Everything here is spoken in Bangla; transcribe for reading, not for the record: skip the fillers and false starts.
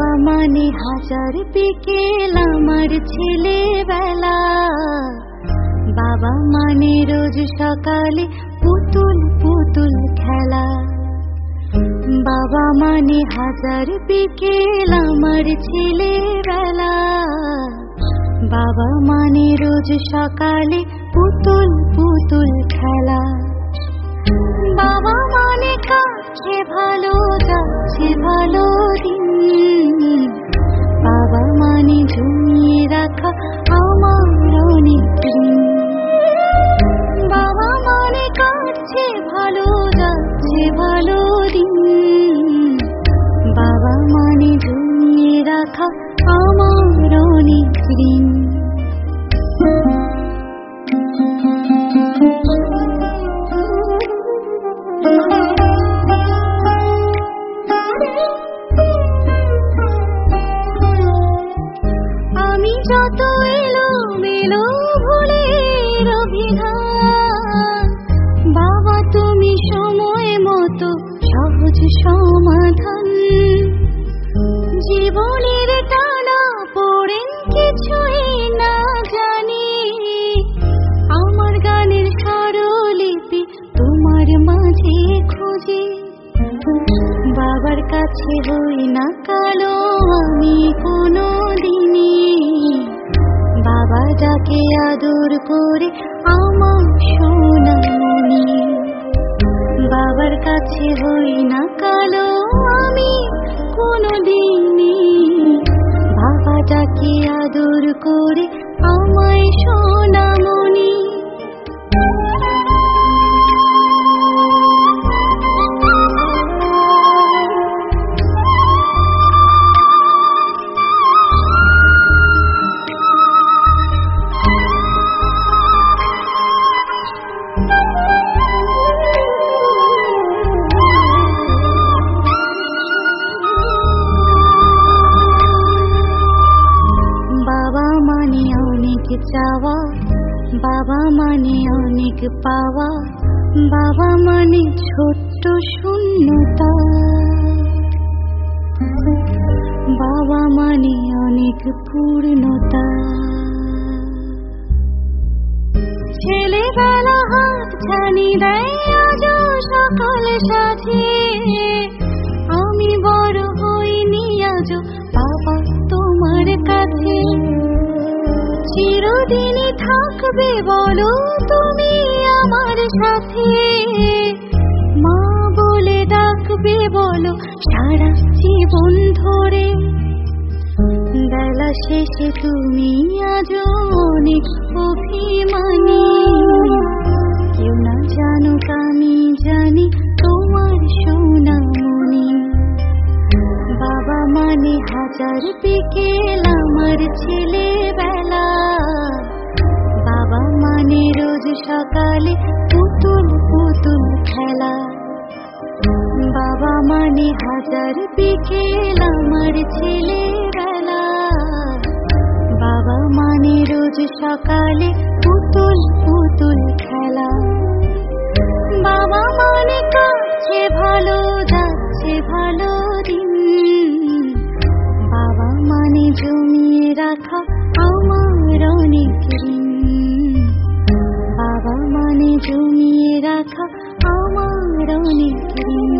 বাবা মানে হাজার বিকেল আমার ছেলেবেলা, বাবা মানে রোজ সকালে পুতুল পুতুল খেলা। বাবা মানে হাজার বিকেল আমার ছেলেবেলা, বাবা মানে রোজ সকালে পুতুল পুতুল খেলা। বাবা মানে কাছে ভালো যাচ্ছে ভালো দিন, বাবা মানে জমিয়ে রাখা আমার অনেক ঋণ। বাবা মানে কাছে ভালো যাচ্ছে ভালো দিন, বাবা মানে জমিয়ে রাখা আমার অনেক ঋণ। আমি যত এলোমেলো ভুলের অভিধান, বাবা তুমি সময় মতো সহজ সমাধান। জীবনের টানা পড়েন কিছুই না জানি, আমার গানের স্বরলিপি তোমার মাঝে খুঁজি। বাবার কাছে হই না কালো আমি কোনো দিনই, বাবা যাকে আদর করে আমার সোনামণি। বাবার কাছে হই না কালো আমি কোনো দিনই, বাবা যাকে আদর করে আমায় সোনামণি। বাবা মানে অনেক চাওয়া, বাবা মানে অনেক পাওয়া, বাবা মানে ছোট্ট শূন্যতা। বাবা মানে অনেক পূর্ণতা। ছেলেবেলা হাত ছানি দেয় আজও সকাল সাজিয়ে, আমি বড় হইনি আজও বাবা তোমার কাছে। চিরদিনই থাকবে বলো তুমি আমার সাথে, মা বলে ডাকবে বলো সারা জীবন ধরে। বেলা শেষে তুমি আজও অনেক অভিমানী, কেউ না জানুক আমি জানি তোমার সোনামণি। বাবা মানে হাজার বিকেল আমার ছেলেবেলা, বাবা মানে রোজ সকালে পুতুল পুতুল খেলা। বাবা মানে হাজার বিকেল আমার ছেলেবেলা, বাবা মানে রোজ সকালে পুতুল পুতুল খেলা। বাবা মানে কাছে ভালো যাচ্ছে ভালো দিন, বাবা মানে জমিয়ে রাখা আমার অনেক ঋণ। বাবা মানে জমিয়ে রাখা আমার অনেক ঋণ।